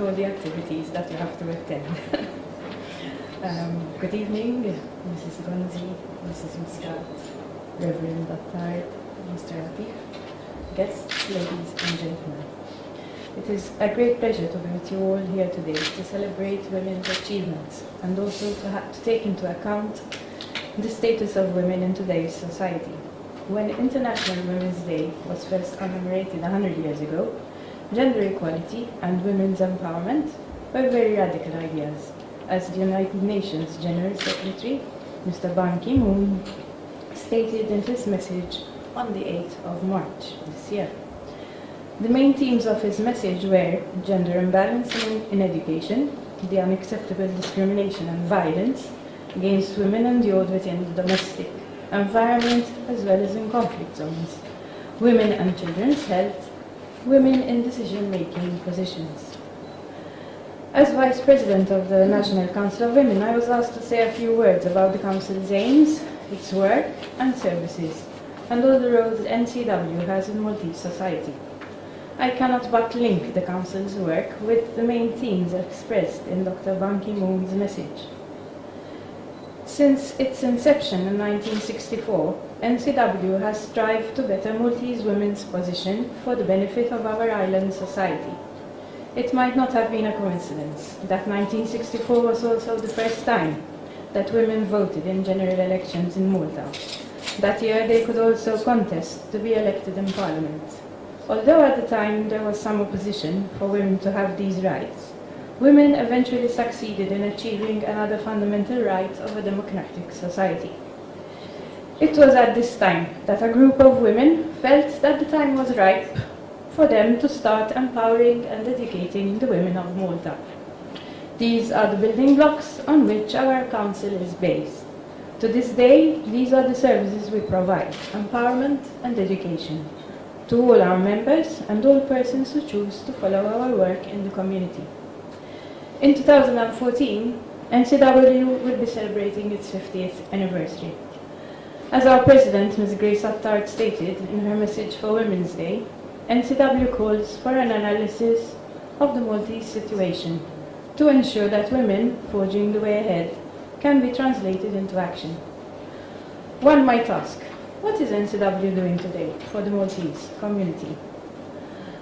all the activities that you have to attend. Good evening, Mrs. Gonzi, Mrs. Muscat, Reverend Dr. Mr. Latif, guests, ladies and gentlemen. It is a great pleasure to be with you all here today to celebrate women's achievements and also to take into account the status of women in today's society. When International Women's Day was first commemorated 100 years ago, gender equality and women's empowerment were very radical ideas, as the United Nations General Secretary, Mr. Ban Ki-moon, stated in his message on the 8th of March this year. The main themes of his message were gender imbalance in education, the unacceptable discrimination and violence against women endured within the domestic environment as well as in conflict zones, women and children's health, women in decision-making positions. As Vice President of the National Council of Women, I was asked to say a few words about the Council's aims, its work and services, and all the roles NCW has in Maltese society. I cannot but link the Council's work with the main themes expressed in Dr. Ban Ki-moon's message. Since its inception in 1964, NCW has strived to better Maltese women's position for the benefit of our island society. It might not have been a coincidence that 1964 was also the first time that women voted in general elections in Malta. That year they could also contest to be elected in Parliament. Although at the time there was some opposition for women to have these rights, women eventually succeeded in achieving another fundamental right of a democratic society. It was at this time that a group of women felt that the time was ripe for them to start empowering and educating the women of Malta. These are the building blocks on which our council is based. To this day, these are the services we provide: empowerment and education to all our members and all persons who choose to follow our work in the community. In 2014, NCW will be celebrating its 50th anniversary. As our President, Ms. Grace Attard, stated in her message for Women's Day, NCW calls for an analysis of the Maltese situation to ensure that women forging the way ahead can be translated into action. One might ask, what is NCW doing today for the Maltese community?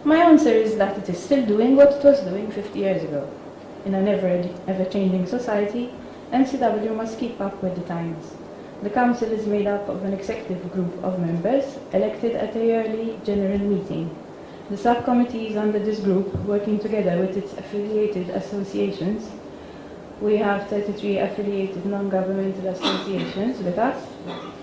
My answer is that it is still doing what it was doing 50 years ago. In an ever-changing society, NCW must keep up with the times. The Council is made up of an executive group of members elected at a yearly general meeting. The subcommittees under this group, working together with its affiliated associations, we have 33 affiliated non-governmental associations with us,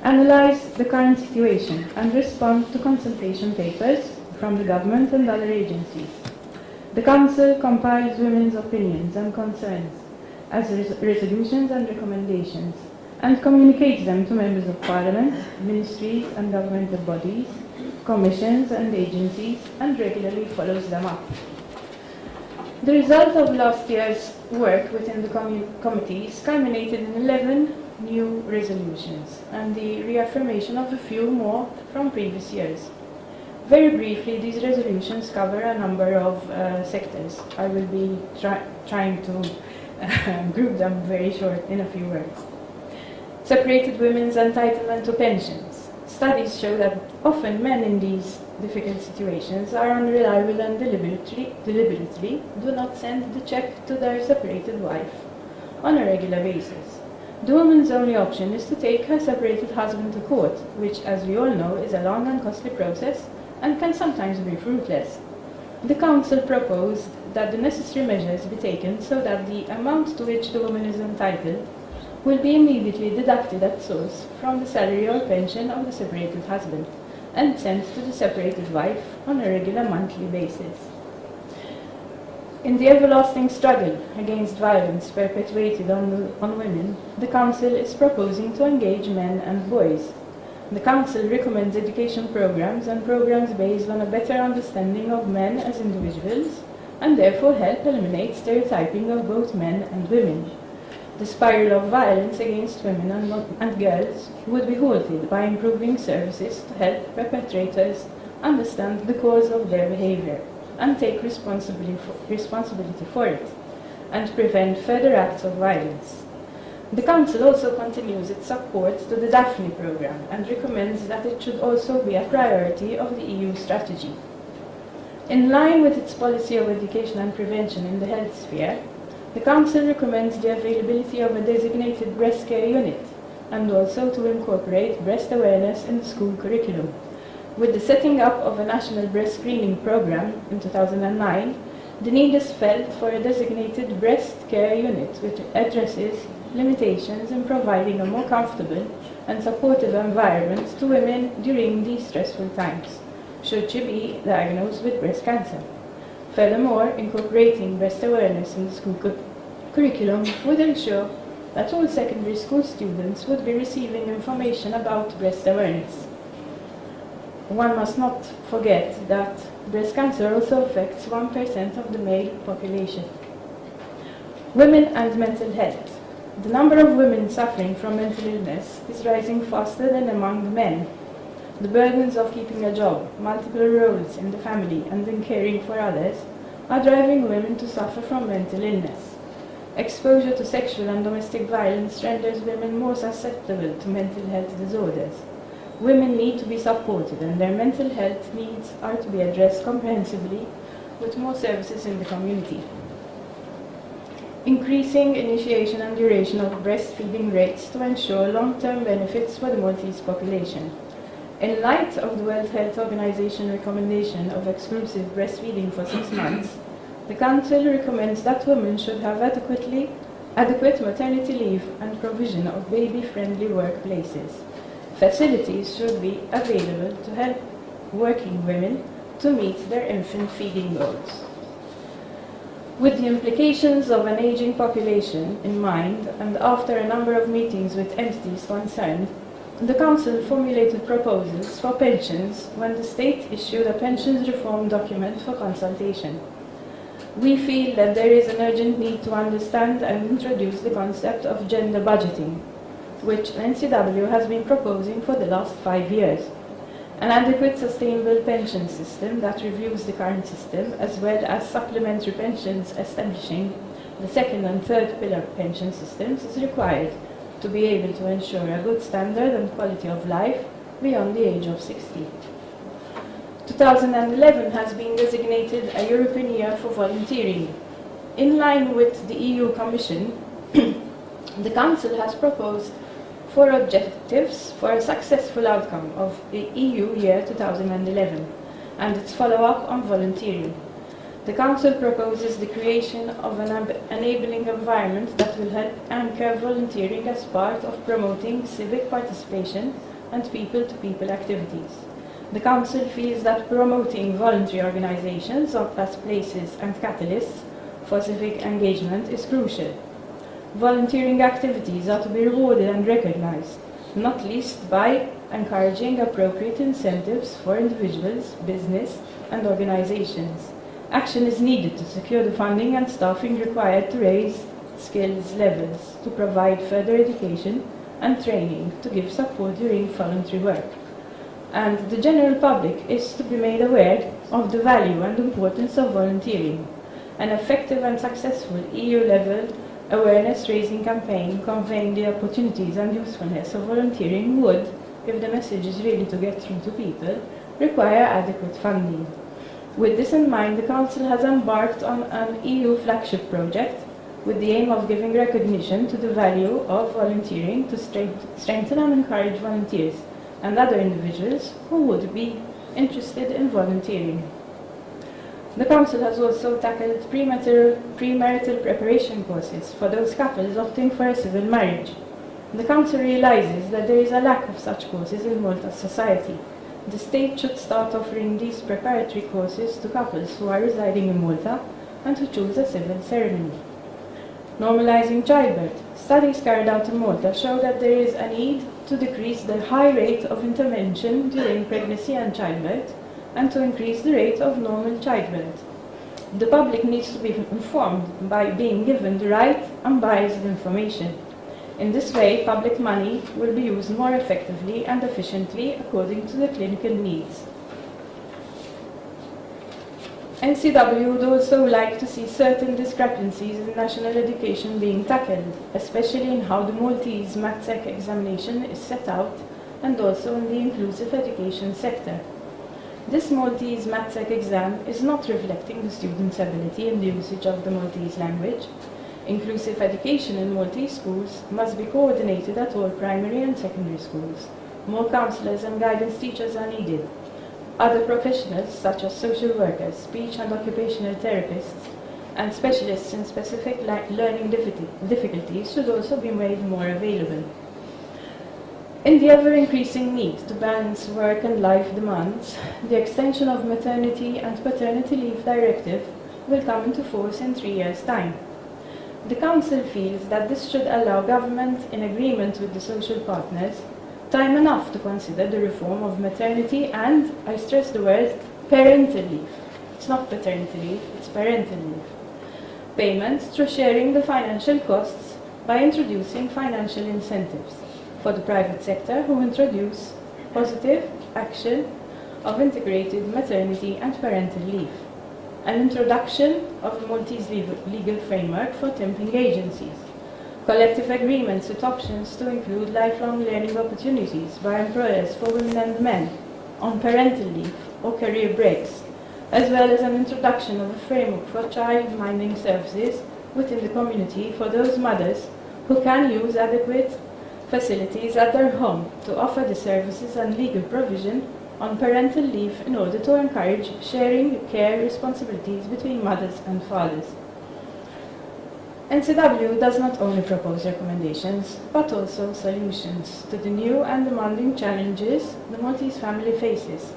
analyze the current situation and respond to consultation papers from the government and other agencies. The Council compiles women's opinions and concerns as resolutions and recommendations and communicates them to members of Parliament, ministries and governmental bodies, commissions and agencies, and regularly follows them up. The result of last year's work within the committees culminated in 11 new resolutions and the reaffirmation of a few more from previous years. Very briefly, these resolutions cover a number of sectors. I will be trying to group them very short in a few words. Separated women's entitlement to pensions. Studies show that often men in these difficult situations are unreliable and deliberately do not send the check to their separated wife on a regular basis. The woman's only option is to take her separated husband to court, which, as we all know, is a long and costly process and can sometimes be fruitless. The Council proposed that the necessary measures be taken so that the amount to which the woman is entitled will be immediately deducted at source from the salary or pension of the separated husband and sent to the separated wife on a regular monthly basis. In the everlasting struggle against violence perpetuated on women, the Council is proposing to engage men and boys. The Council recommends education programs and programs based on a better understanding of men as individuals and therefore help eliminate stereotyping of both men and women. The spiral of violence against women and girls would be halted by improving services to help perpetrators understand the cause of their behavior and take responsibility for it, and prevent further acts of violence. The Council also continues its support to the Daphne programme and recommends that it should also be a priority of the EU strategy. In line with its policy of education and prevention in the health sphere, the Council recommends the availability of a designated breast care unit and also to incorporate breast awareness in the school curriculum. With the setting up of a national breast screening programme in 2009, the need is felt for a designated breast care unit which addresses limitations in providing a more comfortable and supportive environment to women during these stressful times, should she be diagnosed with breast cancer. Furthermore, incorporating breast awareness in the school curriculum would ensure that all secondary school students would be receiving information about breast awareness. One must not forget that breast cancer also affects 1% of the male population. Women and mental health. The number of women suffering from mental illness is rising faster than among men. The burdens of keeping a job, multiple roles in the family, and in caring for others are driving women to suffer from mental illness. Exposure to sexual and domestic violence renders women more susceptible to mental health disorders. Women need to be supported, and their mental health needs are to be addressed comprehensively with more services in the community. Increasing initiation and duration of breastfeeding rates to ensure long-term benefits for the Maltese population. In light of the World Health Organization recommendation of exclusive breastfeeding for 6 months, the Council recommends that women should have adequate maternity leave and provision of baby-friendly workplaces. Facilities should be available to help working women to meet their infant feeding goals. With the implications of an aging population in mind, and after a number of meetings with entities concerned, the Council formulated proposals for pensions when the State issued a pensions reform document for consultation. We feel that there is an urgent need to understand and introduce the concept of gender budgeting, which NCW has been proposing for the last 5 years. An adequate sustainable pension system that reviews the current system, as well as supplementary pensions establishing the second and third pillar pension systems, is required to be able to ensure a good standard and quality of life beyond the age of 60. 2011 has been designated a European Year for Volunteering. In line with the EU Commission, the Council has proposed 4 objectives for a successful outcome of the EU Year 2011 and its follow-up on volunteering. The Council proposes the creation of an enabling environment that will help anchor volunteering as part of promoting civic participation and people-to-people activities. The Council feels that promoting voluntary organizations as places and catalysts for civic engagement is crucial. Volunteering activities are to be rewarded and recognized, not least by encouraging appropriate incentives for individuals, business, and organizations. Action is needed to secure the funding and staffing required to raise skills levels, to provide further education and training, to give support during voluntary work. And the general public is to be made aware of the value and importance of volunteering. An effective and successful EU-level awareness-raising campaign conveying the opportunities and usefulness of volunteering would, if the message is really to get through to people, require adequate funding. With this in mind, the Council has embarked on an EU flagship project with the aim of giving recognition to the value of volunteering to strengthen and encourage volunteers and other individuals who would be interested in volunteering. The Council has also tackled premarital preparation courses for those couples opting for a civil marriage. The Council realizes that there is a lack of such courses in Malta's society. The State should start offering these preparatory courses to couples who are residing in Malta and who choose a civil ceremony. Normalizing childbirth. Studies carried out in Malta show that there is a need to decrease the high rate of intervention during pregnancy and childbirth, and to increase the rate of normal childbirth. The public needs to be informed by being given the right unbiased information. In this way, public money will be used more effectively and efficiently according to the clinical needs. NCW would also like to see certain discrepancies in national education being tackled, especially in how the Maltese MATSEC examination is set out and also in the inclusive education sector. This Maltese MATSEC exam is not reflecting the student's ability in the usage of the Maltese language. Inclusive education in Maltese schools must be coordinated at all primary and secondary schools. More counselors and guidance teachers are needed. Other professionals, such as social workers, speech and occupational therapists, and specialists in specific learning difficulties should also be made more available. In the ever-increasing need to balance work and life demands, the extension of maternity and paternity leave directive will come into force in 3 years' time. The Council feels that this should allow government, in agreement with the social partners, time enough to consider the reform of maternity and, I stress the word, parental leave. It's not paternity leave, it's parental leave. Payments through sharing the financial costs by introducing financial incentives for the private sector who introduce positive action of integrated maternity and parental leave. An introduction of a Maltese legal framework for temping agencies. Collective agreements with options to include lifelong learning opportunities by employers for women and men on parental leave or career breaks, as well as an introduction of a framework for child-minding services within the community for those mothers who can use adequate facilities at their home to offer the services and legal provision on parental leave in order to encourage sharing care responsibilities between mothers and fathers. NCW does not only propose recommendations, but also solutions to the new and demanding challenges the Maltese family faces.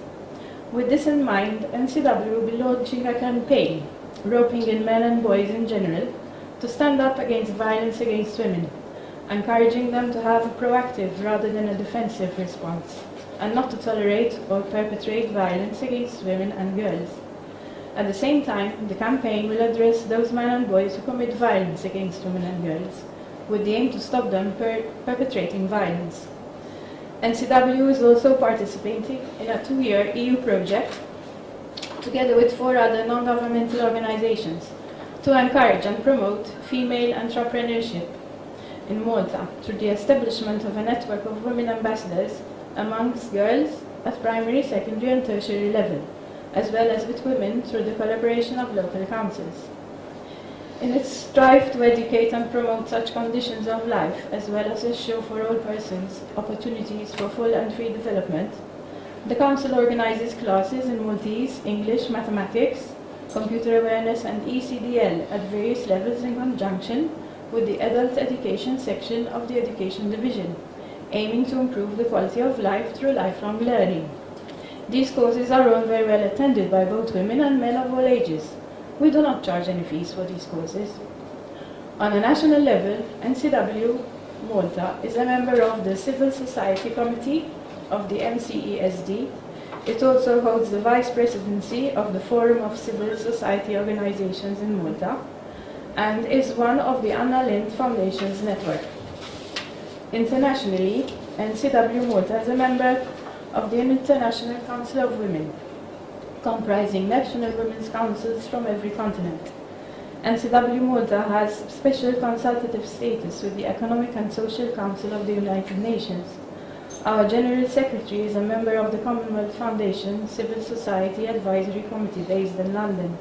With this in mind, NCW will be launching a campaign, roping in men and boys in general, to stand up against violence against women, encouraging them to have a proactive rather than a defensive response, and not to tolerate or perpetrate violence against women and girls. At the same time, the campaign will address those men and boys who commit violence against women and girls, with the aim to stop them perpetrating violence. NCW is also participating in a 2-year EU project, together with 4 other non-governmental organizations, to encourage and promote female entrepreneurship in Malta through the establishment of a network of women ambassadors amongst girls at primary, secondary and tertiary level, as well as with women through the collaboration of local councils. In its strive to educate and promote such conditions of life, as well as ensure for all persons opportunities for full and free development, the Council organizes classes in Maltese, English, mathematics, computer awareness and ECDL at various levels in conjunction with the Adult Education section of the Education Division, aiming to improve the quality of life through lifelong learning. These courses are all very well attended by both women and men of all ages. We do not charge any fees for these courses. On a national level, NCW Malta is a member of the Civil Society Committee of the MCESD. It also holds the Vice Presidency of the Forum of Civil Society Organizations in Malta, and is one of the Anna Lindh Foundation's network. Internationally, NCW Malta is a member of the International Council of Women, comprising national women's councils from every continent. NCW Malta has special consultative status with the Economic and Social Council of the United Nations. Our General Secretary is a member of the Commonwealth Foundation Civil Society Advisory Committee based in London.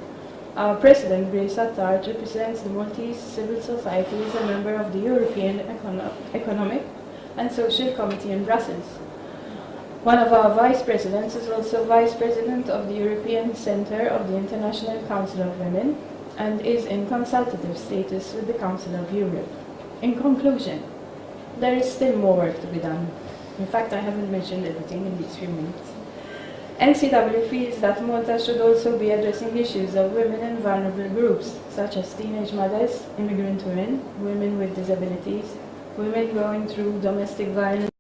Our President, Grace Attard, represents the Maltese Civil Society as a member of the European Economic and Social Committee in Brussels. One of our Vice Presidents is also Vice President of the European Centre of the International Council of Women and is in consultative status with the Council of Europe. In conclusion, there is still more work to be done. In fact, I haven't mentioned everything in these few minutes. NCW feels that Malta should also be addressing issues of women and vulnerable groups, such as teenage mothers, immigrant women, women with disabilities, women going through domestic violence,